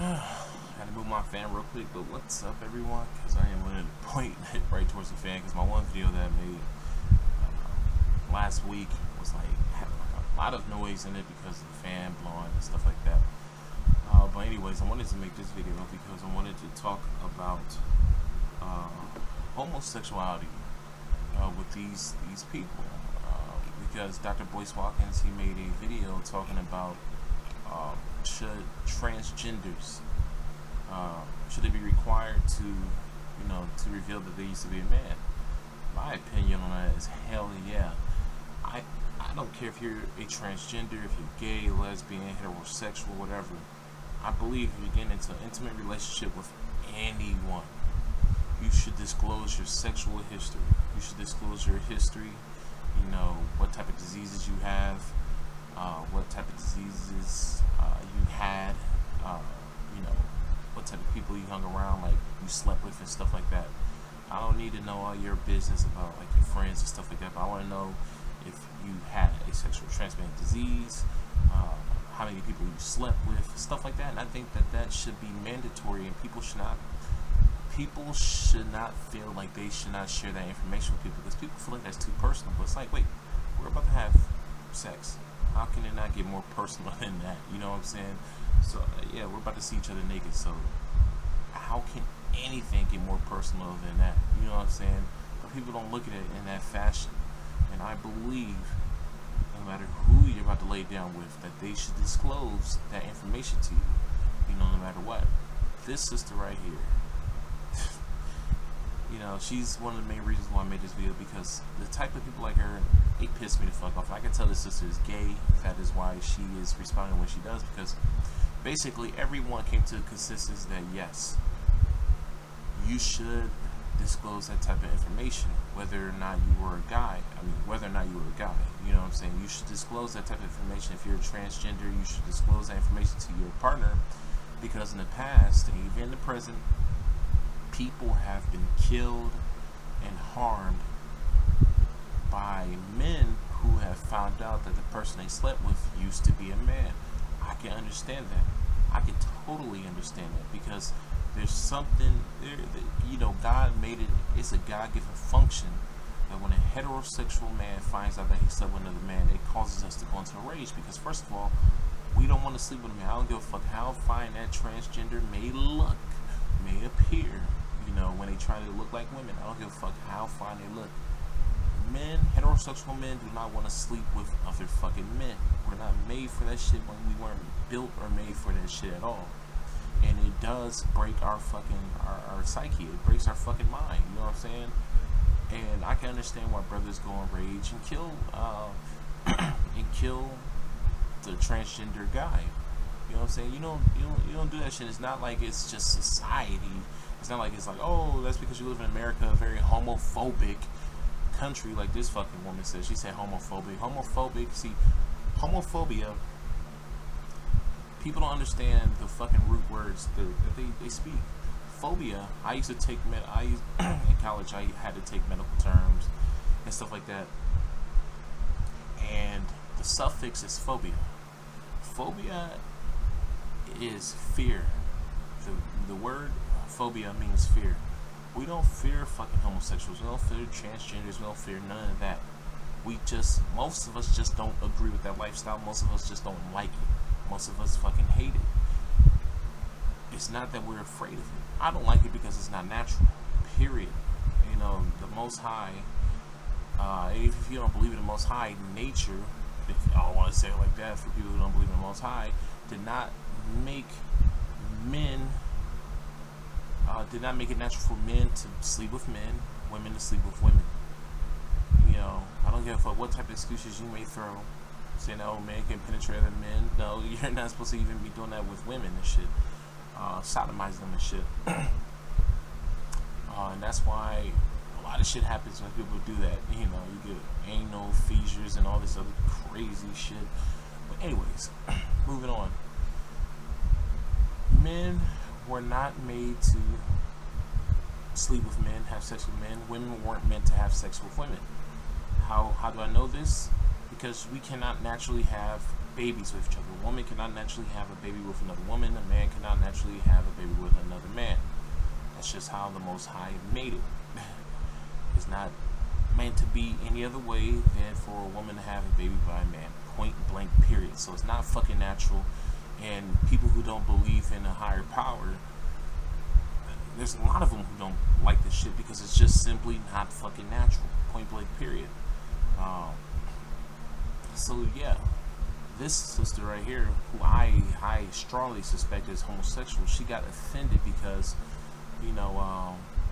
Had to move my fan real quick, but what's up, everyone? Because I am going to point it right towards the fan. Because my one video that I made last week was like had like a lot of noise in it because of the fan blowing and stuff like that. But anyways, I wanted to make this video because I wanted to talk about homosexuality with these people. Because Dr. Boyce Watkins, he made a video talking about should transgenders should they be required to reveal that they used to be a man. My opinion on that is hell yeah. I don't care if you're a transgender, if you're gay, lesbian, heterosexual, whatever. I believe if you're getting into an intimate relationship with anyone, you should disclose your sexual history. You should disclose your history, what type of diseases you have, what type of diseases you had, what type of people you hung around, like you slept with and stuff like that. I don't need to know all your business about like your friends and stuff like that, but I want to know if you had a sexual transmitted disease, how many people you slept with, stuff like that. And I think that should be mandatory, and people should not feel like they should not share that information with people, because people feel like that's too personal. But it's like, wait, we're about to have sex. How can it not get more personal than that? You know what I'm saying? So yeah, we're about to see each other naked. So how can anything get more personal than that? You know what I'm saying? But people don't look at it in that fashion. And I believe no matter who you're about to lay down with, that they should disclose that information to you. No matter what. This sister right here, she's one of the main reasons why I made this video, because the type of people like her, they piss me the fuck off. I can tell this sister is gay. That is why she is responding when she does, because basically everyone came to the consensus that yes, you should disclose that type of information, whether or not you were a guy. Whether or not you were a guy, you know what I'm saying? You should disclose that type of information. If you're a transgender, you should disclose that information to your partner, because in the past, and even in the present, people have been killed and harmed by men who have found out that the person they slept with used to be a man. I can understand that. I can totally understand that, because there's something there that, God made it. It's a God-given function that when a heterosexual man finds out that he slept with another man, it causes us to go into a rage, because first of all, we don't want to sleep with a man. I don't give a fuck how fine that transgender may look, may appear, when they try to look like women. I don't give a fuck how fine they look. Men, heterosexual men, do not want to sleep with other fucking men. We're not made for that shit. When we weren't built or made for that shit at all. And it does break our psyche. It breaks our fucking mind. You know what I'm saying? And I can understand why brothers go on rage and kill the transgender guy. You know what I'm saying? You don't do that shit. It's not like it's just society. It's not like it's like, oh, that's because you live in America, a very homophobic country, like this fucking woman said. She said homophobic. See, homophobia, people don't understand the fucking root words that they speak. Phobia, I used to take in college, I had to take medical terms and stuff like that. And the suffix is phobia. Phobia is fear. The word phobia means fear. We don't fear fucking homosexuals. We don't fear transgenders. We don't fear none of that. Most of us just don't agree with that lifestyle. Most of us just don't like it. Most of us fucking hate it. It's not that we're afraid of it. I don't like it because it's not natural. Period. The Most High, if you don't believe in the Most High, nature, if I want to say it like that for people who don't believe in the Most High, did not make it natural for men to sleep with men, women to sleep with women. I don't give a fuck what type of excuses you may throw, saying that, oh, men can penetrate other men. No, you're not supposed to even be doing that with women and shit. Sodomize them and shit. And that's why a lot of shit happens when people do that. You get anal seizures and all this other crazy shit. But anyways, moving on. Men were not made to sleep with men, have sex with men. Women weren't meant to have sex with women. How do I know this? because we cannot naturally have babies with each other. A woman cannot naturally have a baby with another woman. A man cannot naturally have a baby with another man. That's just how the Most High made it. It's not meant to be any other way than for a woman to have a baby by a man. Point blank, period. So it's not fucking natural. And people who don't believe in a higher power, there's a lot of them who don't like this shit because it's just simply not fucking natural. Point blank, period. So yeah, this sister right here, who I strongly suspect is homosexual, she got offended because,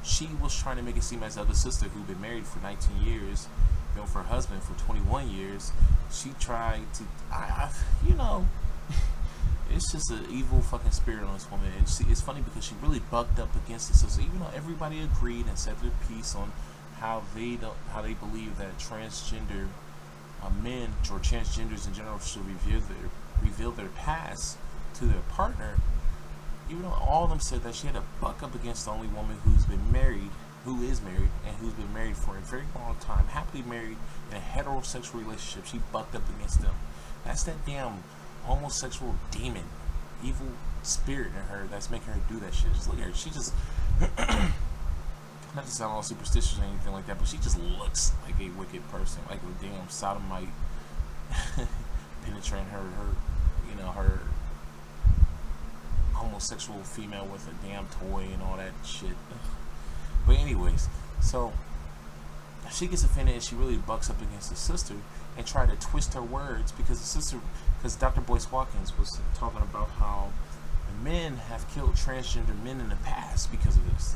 she was trying to make it seem as the other sister who'd been married for 19 years, been with her husband for 21 years, she tried to, it's just an evil fucking spirit on this woman. And it's funny because she really bucked up against the sister, even though everybody agreed and said their piece on how they believe that transgender men or transgenders in general should reveal their past to their partner. Even though all of them said that, she had to buck up against the only woman who is married, and who's been married for a very long time, happily married in a heterosexual relationship. She bucked up against them. That's that damn homosexual demon, evil spirit in her that's making her do that shit. Just look at her. She just, not to sound all superstitious or anything like that, but she just looks like a wicked person, like a damn sodomite penetrating her homosexual female with a damn toy and all that shit. But anyways, so she gets offended and she really bucks up against the sister and try to twist her words because Dr. Boyce Watkins was talking about how men have killed transgender men in the past because of this.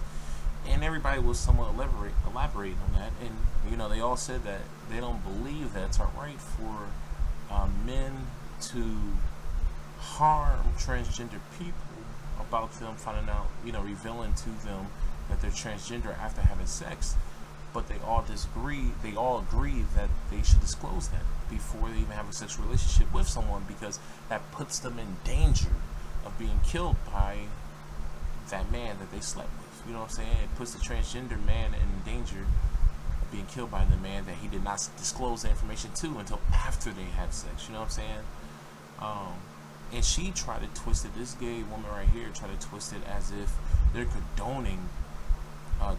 And everybody was somewhat elaborating on that, and they all said that they don't believe that it's alright for men to harm transgender people about them finding out, revealing to them that they're transgender after having sex. But they all disagree. They all agree that they should disclose that before they even have a sexual relationship with someone, because that puts them in danger of being killed by that man that they slept with. You know what I'm saying? It puts the transgender man in danger of being killed by the man that he did not disclose the information to until after they had sex. You know what I'm saying? And she tried to twist it, this gay woman right here tried to twist it as if they're condoning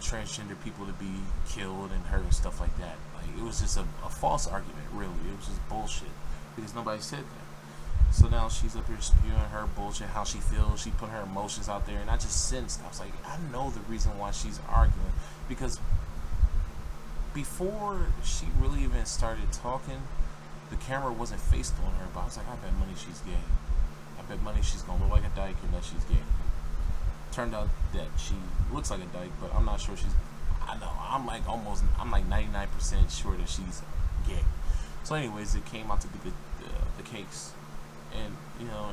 transgender people to be killed and hurt and stuff like that. Like, it was just a false argument, really. It was just bullshit because nobody said that. So now she's up here spewing her bullshit, how she feels. She put her emotions out there, and I just sensed, I was like, I know the reason why she's arguing, because before she really even started talking, the camera wasn't faced on her, but I was like, I bet money she's gay. I bet money she's gonna look like a dyke and that she's gay. Turned out that she looks like a dyke, but I'm not sure she's, I know, I'm like 99% sure that she's gay. So anyways, it came out to be the case. And,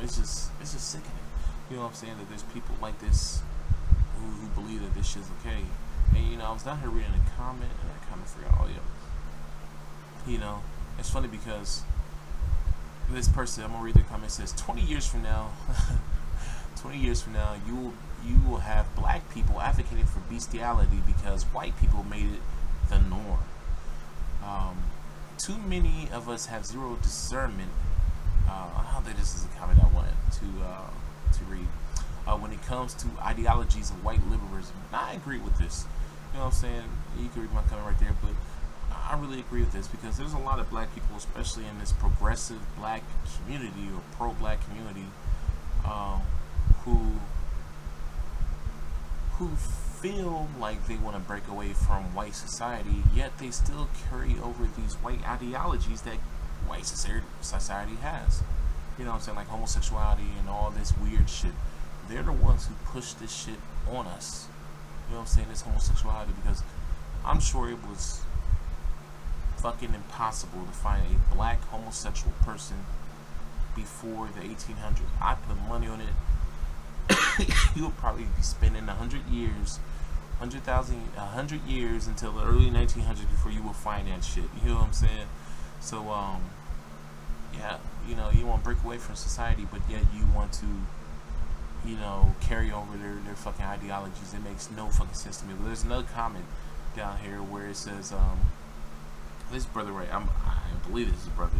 it's just sickening. You know what I'm saying? That there's people like this who believe that this shit's okay. And, I was down here reading a comment, and I kind of forgot, it's funny because this person, I'm going to read the comment, says, 20 years from now, you will have black people advocating for bestiality because white people made it the norm. Too many of us have zero discernment. I don't think this is a comment I wanted to read. When it comes to ideologies of white liberalism, and I agree with this. You know what I'm saying? You can read my comment right there, but I really agree with this because there's a lot of black people, especially in this progressive black community or pro-black community, who feel like they want to break away from white society, yet they still carry over these white ideologies that white society has. You know what I'm saying? Like homosexuality and all this weird shit. They're the ones who push this shit on us. You know what I'm saying? This homosexuality, because I'm sure it was fucking impossible to find a black homosexual person before the 1800s. I put money on it. You would probably be spending 100 years until the early 1900s before you will find that shit. You know what I'm saying? So, yeah, you want to break away from society, but yet you want to, carry over their fucking ideologies. It makes no fucking sense to me. But there's another comment down here where it says, this brother, right, I believe this is a brother.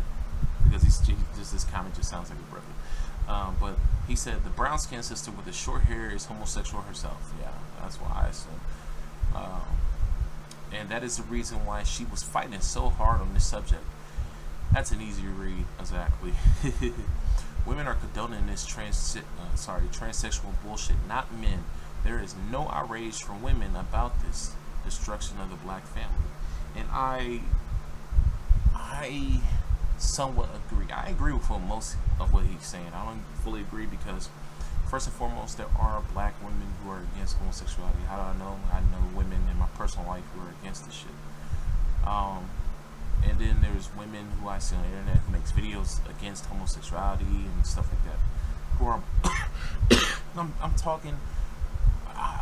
because this comment just sounds like a brother. But he said the brown skinned sister with the short hair is homosexual herself. Yeah, that's why I assume. And that is the reason why she was fighting so hard on this subject. That's an easy read, exactly. Women are condoning this transsexual bullshit, not men. There is no outrage from women about this destruction of the black family, and I somewhat agree. I agree with most of what he's saying. I don't fully agree because, first and foremost, there are black women who are against homosexuality. How do I know? I know women in my personal life who are against this shit. And then there's women who I see on the internet who makes videos against homosexuality and stuff like that. Who are I'm talking.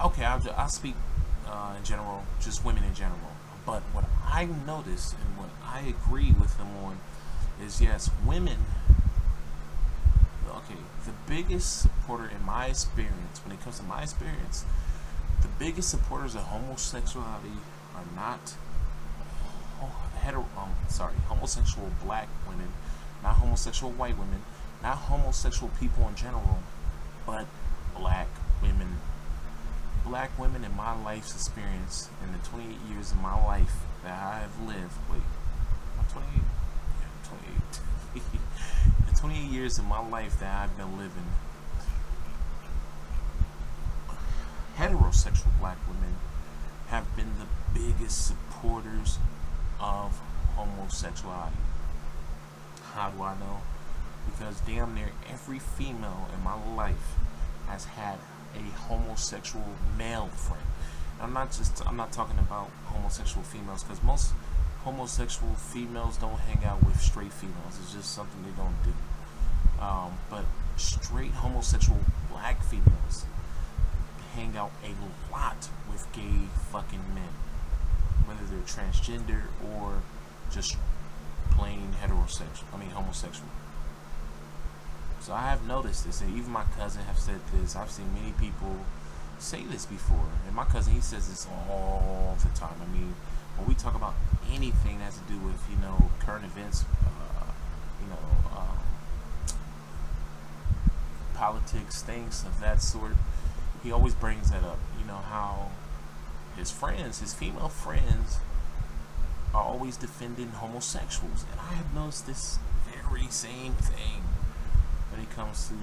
Okay, I'll speak in general, just women in general. But what I notice and what I agree with them on is, yes, women. Okay, the biggest supporter in my experience, when it comes to my experience, the biggest supporters of homosexuality are not homosexual black women, not homosexual white women, not homosexual people in general, but black women. Black women in my life's experience, in the 28 years of my life that I have lived. Wait, I'm 28? Yeah, 28. The 28 years of my life that I've been living, heterosexual black women have been the biggest supporters of homosexuality. How do I know? Because damn near every female in my life has had a homosexual male friend. I'm not talking about homosexual females, because most homosexual females don't hang out with straight females. It's just something they don't do. But straight homosexual black females hang out a lot with gay fucking men, whether they're transgender or just plain homosexual. So I have noticed this, and even my cousin have said this. I've seen many people say this before, and my cousin, he says this all the time. I mean, when we talk about anything that has to do with, current events, politics, things of that sort, he always brings that up. How his female friends, are always defending homosexuals, and I have noticed this very same thing when it comes to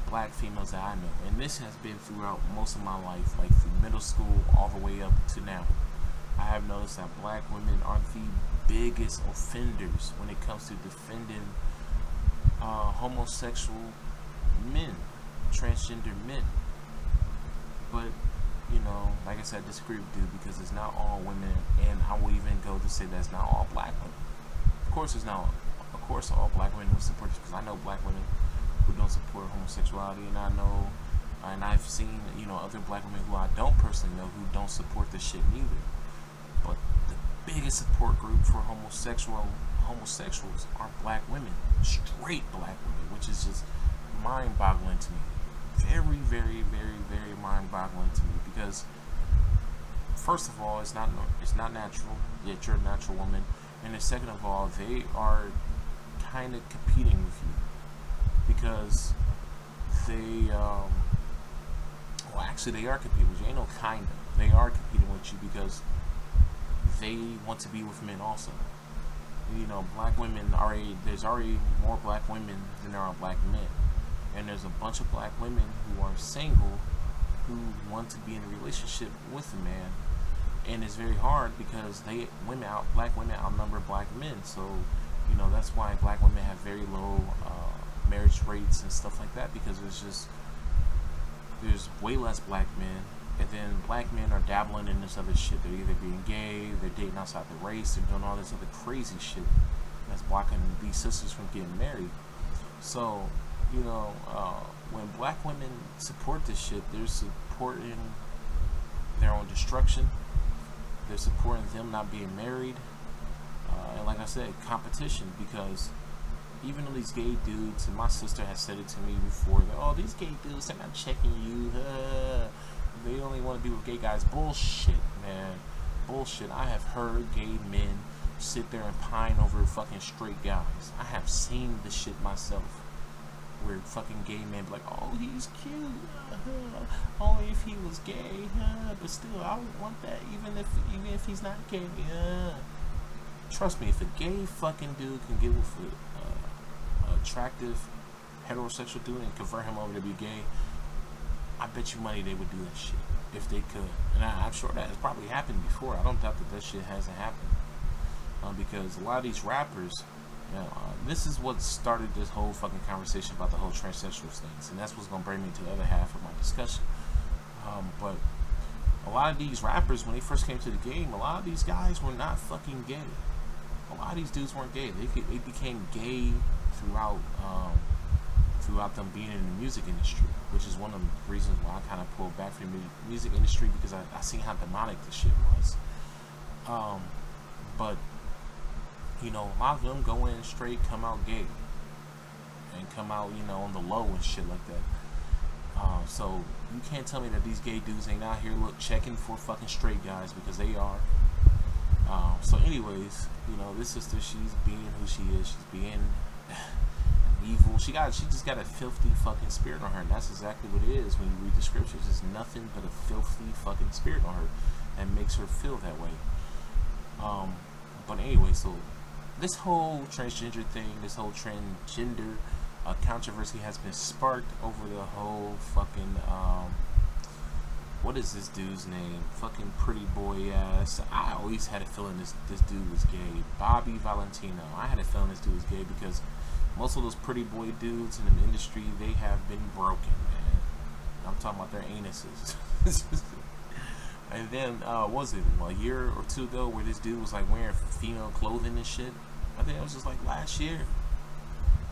black females that I know. And this has been throughout most of my life, like through middle school all the way up to now. I have noticed that black women are the biggest offenders when it comes to defending homosexual men, transgender men. But, like I said, I disagree with you, because it's not all women, and I will even go to say that's not all black women. Of course, all black women will support this, because I know black women who don't support homosexuality, and I've seen, other black women who I don't personally know who don't support this shit neither. But the biggest support group for homosexuals are black women, straight black women, which is just mind-boggling to me. Very, very, very, very mind-boggling to me, because first of all, it's not natural. Yet you're a natural woman, and then second of all, they are kind of competing with you, because they they are competing with you. Ain't no kind of. They are competing with you because they want to be with men also. Black women there's already more black women than there are black men. And there's a bunch of black women who are single who want to be in a relationship with a man. And it's very hard because black women outnumber black men. So, that's why black women have very low marriage rates and stuff like that, because there's way less black men, and then black men are dabbling in this other shit. They're either being gay, they're dating outside the race, they're doing all this other crazy shit that's blocking these sisters from getting married. So, when black women support this shit, they're supporting their own destruction. They're supporting them not being married. And like I said, competition, because even though these gay dudes, and my sister has said it to me before, that, these gay dudes, they're not checking you. They only want to be with gay guys. Bullshit, man. Bullshit. I have heard gay men sit there and pine over fucking straight guys. I have seen the shit myself, where fucking gay men be like, oh, he's cute, only if he was gay, but still, I don't want that, even if he's not gay. Trust me, if a gay fucking dude can get with an attractive heterosexual dude and convert him over to be gay, I bet you money they would do that shit if they could. And I'm sure that has probably happened before. I don't doubt that shit hasn't happened, because a lot of these rappers, this is what started this whole fucking conversation about the whole transsexual things, and that's what's gonna bring me to the other half of my discussion. But a lot of these rappers, when they first came to the game, a lot of these guys were not fucking gay. A lot of these dudes weren't gay. They became gay throughout them being in the music industry, which is one of the reasons why I kind of pulled back from the music industry, because I seen how demonic the shit was. But a lot of them go in straight, come out gay, and come out, on the low and shit like that. So you can't tell me that these gay dudes ain't out here checking for fucking straight guys, because they are. So anyways, this sister, she's being who she is. She's being evil. She just got a filthy fucking spirit on her, and that's exactly what it is when you read the scriptures. It's nothing but a filthy fucking spirit on her that makes her feel that way. But anyway, so this whole transgender thing, this whole transgender controversy has been sparked over the whole fucking what is this dude's name? Fucking pretty boy ass. I always had a feeling this dude was gay. Bobby Valentino. I had a feeling this dude was gay, because most of those pretty boy dudes in the industry, they have been broken, man. I'm talking about their anuses. And then, was it a year or two ago where this dude was like wearing female clothing and shit? I think it was just like last year.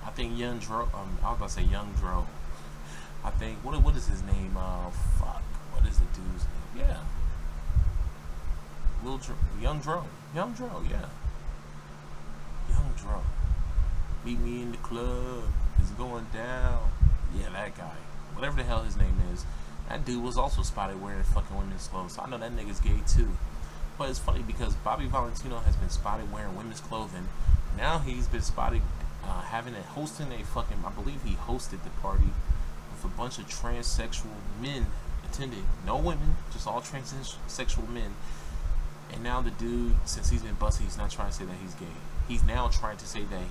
I think Young Dro. I was about to say Young Dro. I think what is his name? Fuck. What is the dude's name? Yeah. Young Dro. Yeah. Young Dro. Meet me in the club. It's going down. Yeah, that guy. Whatever the hell his name is. That dude was also spotted wearing fucking women's clothes. So I know that nigga's gay too. But it's funny because Bobby Valentino has been spotted wearing women's clothing. Now he's been spotted hosting a fucking, I believe he hosted the party with a bunch of transsexual men attending. No women, just all transsexual men. And now the dude, since he's been busted, he's not trying to say that he's gay. He's now trying to say that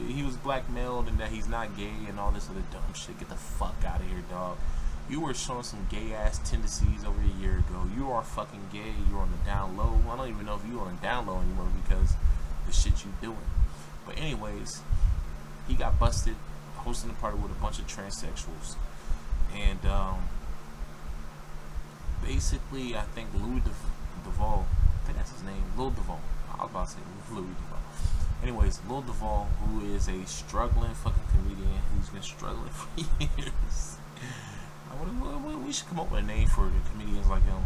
he was blackmailed and that he's not gay and all this other dumb shit. Get the fuck out of here, dog. You were showing some gay ass tendencies over a year ago. You are fucking gay. You're on the down low. I don't even know if you are on down low anymore because the shit you doing. But anyways, he got busted hosting a party with a bunch of transsexuals. And basically, I think Louis Duval, I think that's his name, Lil Duval. I was about to say Louis Duval. Anyways, Lil Duval, who is a struggling fucking comedian who's been struggling for years. We should come up with a name for the comedians like him.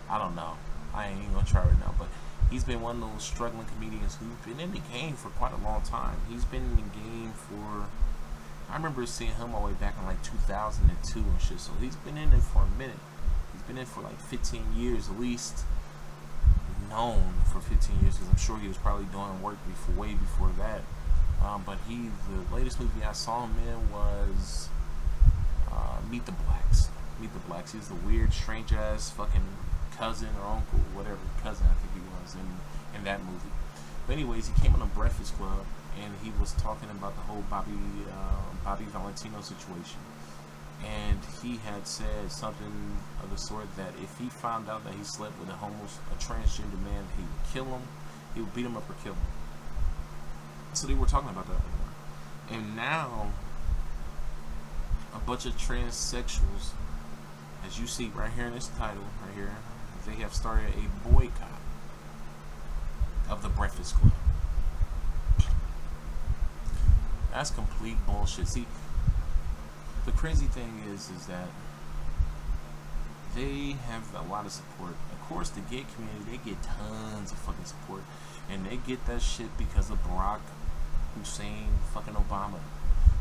I don't know. I ain't even gonna try right now, but he's been one of those struggling comedians who's been in the game for quite a long time. He's been in the game for, I remember seeing him all the way back in like 2002 and shit, so he's been in it for a minute. He's been in it for like 15 years at least. Known for 15 years, because I'm sure he was probably doing work way before that. But the latest movie I saw him in was Meet the Blacks. Meet the Blacks. He's the weird, strange ass fucking cousin or uncle, whatever cousin I think he was in that movie. But anyways, he came on the Breakfast Club and he was talking about the whole Bobby Valentino situation. And he had said something of the sort that if he found out that he slept with a transgender man, he would kill him, he would beat him up or kill him. So they were talking about that. And now, a bunch of transsexuals, as you see right here in this title, right here, they have started a boycott of the Breakfast Club. That's complete bullshit. See, the crazy thing is that they have a lot of support. Of course, the gay community, they get tons of fucking support. And they get that shit because of Barack Hussein fucking Obama.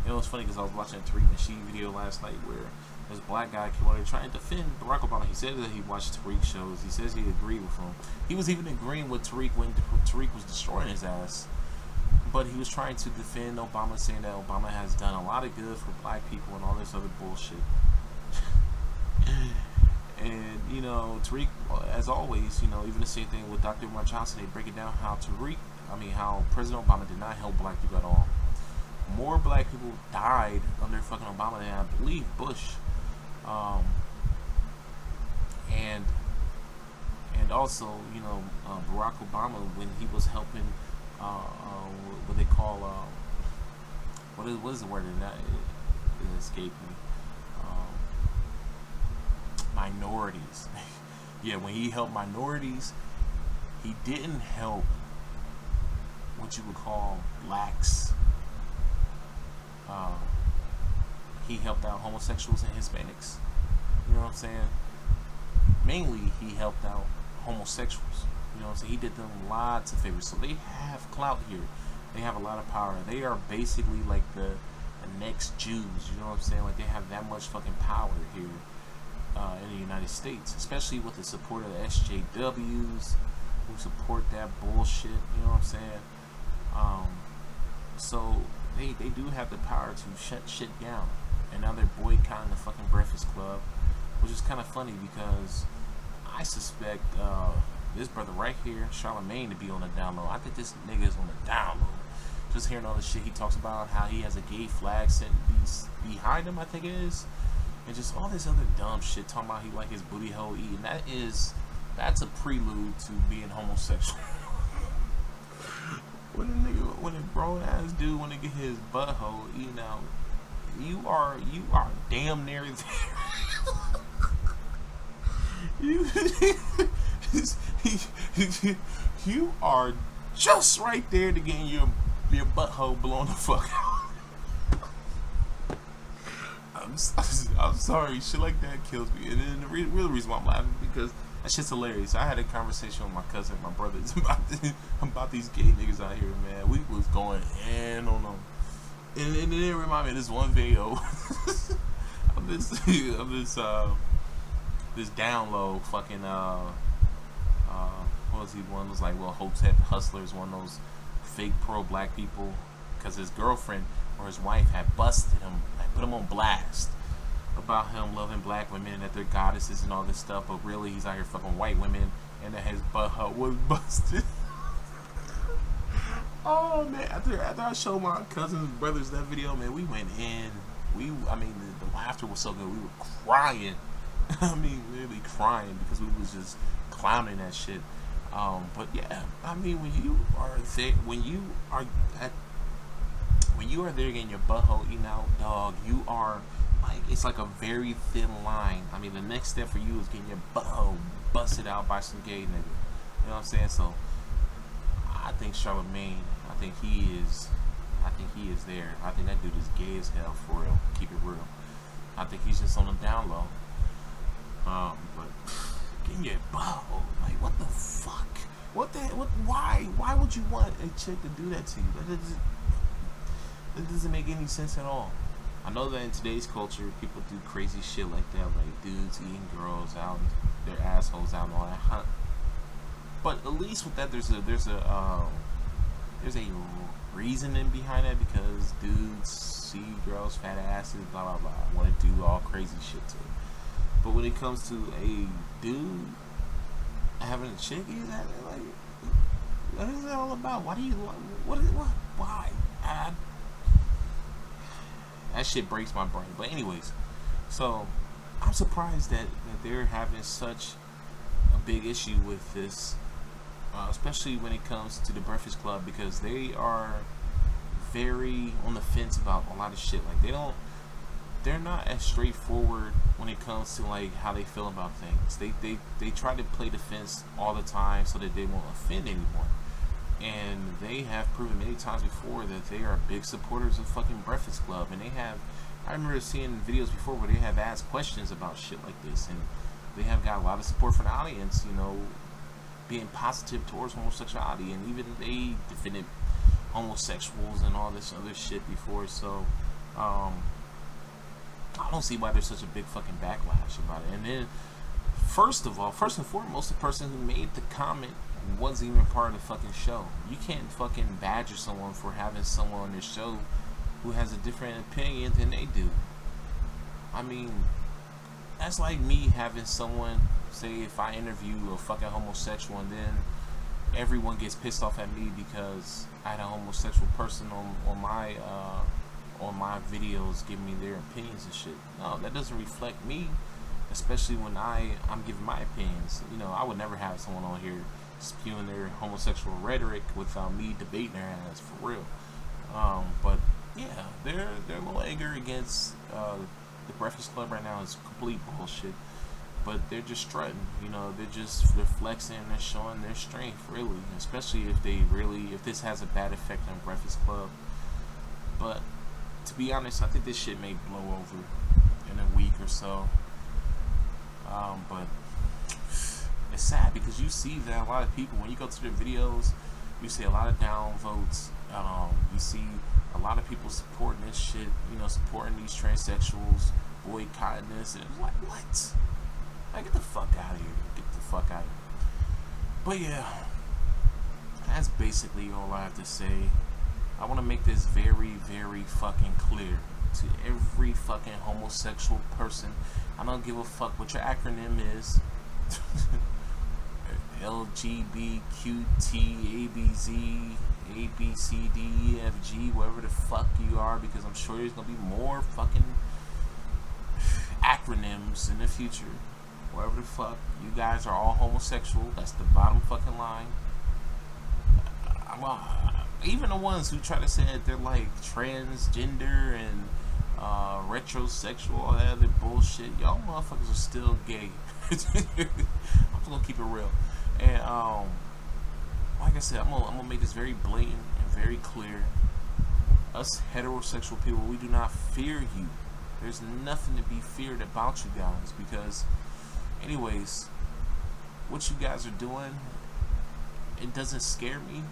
You know, it's funny because I was watching a Tariq Nasheed video last night where this black guy came on there trying to defend Barack Obama. He said that he watched Tariq shows. He says he agreed with him. He was even agreeing with Tariq when Tariq was destroying his ass. But he was trying to defend Obama, saying that Obama has done a lot of good for black people and all this other bullshit. And, you know, Tariq, as always, you know, even the same thing with Dr. Umar Johnson, they break it down how how President Obama did not help black people at all. More black people died under fucking Obama than I believe Bush. And also, you know, Barack Obama, when he was helping, what they call, what is the word in that? It escaped me. Minorities. Yeah, when he helped minorities, he didn't help what you would call blacks. He helped out homosexuals and Hispanics. You know what I'm saying? Mainly, he helped out homosexuals. You know what I'm saying? He did them lots of favors. So they have clout here. They have a lot of power. They are basically like the next Jews. You know what I'm saying? Like, they have that much fucking power here in the United States. Especially with the support of the SJWs who support that bullshit. You know what I'm saying? So they do have the power to shut shit down. And now they're boycotting the fucking Breakfast Club, which is kind of funny because I suspect this brother right here, Charlamagne, to be on the down low. I think this nigga is on the down low. Just hearing all the shit he talks about, how he has a gay flag sitting behind him, I think it is, and just all this other dumb shit talking about he like his booty hole eating. That's a prelude to being homosexual. When a grown ass dude want to get his butthole eaten out, you are damn near there. You are just right there to getting your butthole blown the fuck out. I'm sorry, shit like that kills me. And then the real reason why I'm laughing because that shit's hilarious. I had a conversation with my cousin, my brothers, about these gay niggas out here, man. We was going in on them. And it didn't remind me of this one video of this down low fucking what was he, one of those like little Hotep hustlers, one of those fake pro black people, because his girlfriend or his wife had busted him, like put him on blast about him loving black women and that they're goddesses and all this stuff, but really he's out here fucking white women and that his butthole was busted. Oh man, after I showed my cousins and brothers that video, man, we went in. I mean, the laughter was so good. We were crying. I mean, literally crying because we was just clowning that shit. But yeah, I mean, when you are there getting your butthole eaten out, dog, you are like, it's like a very thin line. I mean, the next step for you is getting your butthole busted out by some gay nigga. You know what I'm saying? So I think Charlamagne, I think he is there. I think that dude is gay as hell, for real. Keep it real. I think he's just on the down low. But getting your butthole, like, what the fuck? Why would you want a chick to do that to you? That doesn't make any sense at all. I know that in today's culture, people do crazy shit like that, like dudes eating girls out, their assholes out, and all that. But at least with that, there's a reasoning behind that, because dudes see girls' fat asses, blah blah blah, want to do all crazy shit to it. But when it comes to a dude having a chick, he's like, what is that all about? Why? That shit breaks my brain. But anyways, so I'm surprised that they're having such a big issue with this, especially when it comes to the Breakfast Club, because they are very on the fence about a lot of shit. Like, they're not as straightforward when it comes to like how they feel about things. They try to play defense all the time so that they won't offend anyone. And they have proven many times before that they are big supporters of fucking Breakfast Club. And I remember seeing videos before where they have asked questions about shit like this, and they have got a lot of support from the audience, you know, being positive towards homosexuality, and even they defended homosexuals and all this other shit before. So Um, I don't see why there's such a big fucking backlash about it. And then, first of all, first and foremost, the person who made the comment wasn't even part of the fucking show. You can't fucking badger someone for having someone on their show who has a different opinion than they do. I mean, that's like me having someone, say if I interview a fucking homosexual and then everyone gets pissed off at me because I had a homosexual person on my videos giving me their opinions and shit. No, that doesn't reflect me, especially when I'm giving my opinions. You know, I would never have someone on here spewing their homosexual rhetoric without me debating their ass, for real. But yeah, their little anger against the Breakfast Club right now is complete bullshit. But they're just strutting, you know, they're flexing, they're showing their strength, really, especially if this has a bad effect on Breakfast Club. But to be honest, I think this shit may blow over in a week or so. But it's sad because you see that a lot of people, when you go to their videos, you see a lot of down votes. You see a lot of people supporting this shit, you know, supporting these transsexuals, boycotting this, and it's like, what? Like, get the fuck out of here. Get the fuck out of here. But yeah, that's basically all I have to say. I want to make this very, very fucking clear to every fucking homosexual person. I don't give a fuck what your acronym is. LGBTQTABZ ABCDEFG, whatever the fuck you are, because I'm sure there's gonna be more fucking acronyms in the future. Whatever the fuck, you guys are all homosexual. That's the bottom fucking line. Even the ones who try to say that they're like transgender and retrosexual, all that other bullshit, y'all motherfuckers are still gay. I'm just gonna keep it real. And like I said, I'm gonna make this very blatant and very clear. Us heterosexual people, we do not fear you. There's nothing to be feared about you guys, because anyways, what you guys are doing, it doesn't scare me,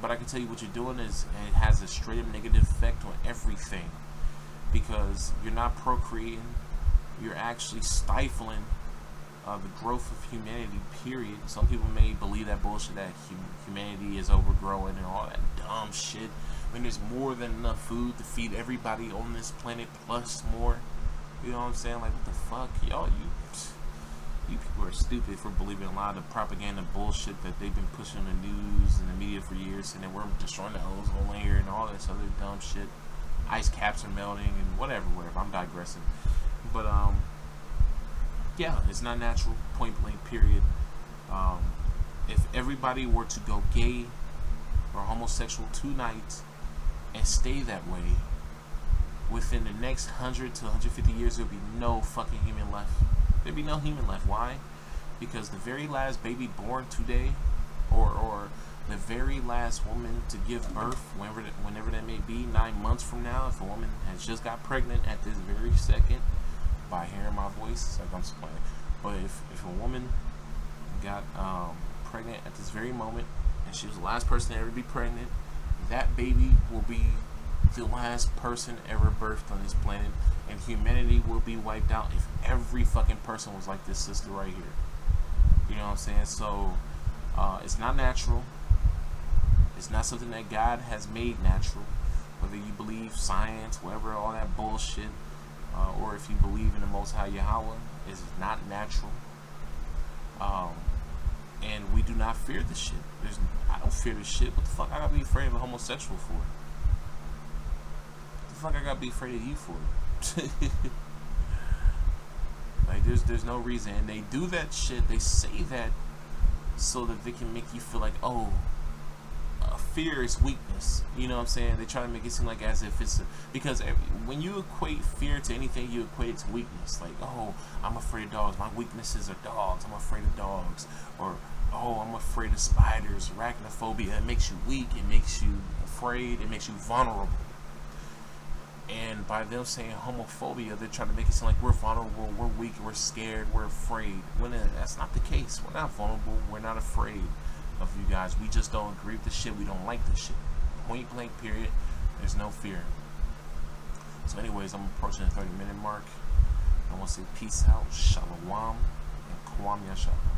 but I can tell you what you're doing it has a straight up negative effect on everything, because you're not procreating, you're actually stifling the growth of humanity, period. Some people may believe that bullshit that humanity is overgrowing and all that dumb shit, when there's more than enough food to feed everybody on this planet plus more. You know what I'm saying? Like, what the fuck, y'all, you people are stupid for believing a lot of propaganda bullshit that they've been pushing on the news and the media for years, and then we're destroying the ozone layer and all this other dumb shit. Ice caps are melting and whatever. I'm digressing. But yeah, it's not natural, point blank, period. If everybody were to go gay or homosexual tonight and stay that way, within the next 100 to 150 years, there'll be no fucking human left. There'd be no human left. Why? Because the very last baby born today, or the very last woman to give birth, whenever that may be, 9 months from now, if a woman has just got pregnant at this very second, by hearing my voice, like I'm explaining, but if a woman got pregnant at this very moment, and she was the last person to ever be pregnant, that baby will be the last person ever birthed on this planet, and humanity will be wiped out if every fucking person was like this sister right here. You know what I'm saying? So it's not natural. It's not something that God has made natural. Whether you believe science, whatever, all that bullshit, or if you believe in the Most High Yahweh, is not natural. And we do not fear this shit. I don't fear this shit. What the fuck I gotta be afraid of a homosexual for? What the fuck I gotta be afraid of you for? Like, there's no reason. And they do that shit, they say that so that they can make you feel like, oh, fear is weakness. You know what I'm saying? They try to make it seem like as if it's because when you equate fear to anything, you equate it to weakness. Like, oh, I'm afraid of dogs. My weaknesses are dogs. I'm afraid of dogs. Or, oh, I'm afraid of spiders. Arachnophobia. It makes you weak. It makes you afraid. It makes you vulnerable. And by them saying homophobia, they're trying to make it seem like we're vulnerable, we're weak, we're scared, we're afraid. When that's not the case. We're not vulnerable. We're not afraid of you guys. We just don't agree with the shit. We don't like the shit. Point blank, period. There's no fear. So anyways, I'm approaching the 30-minute mark. I want to say peace out, shalom, and kwam yashala.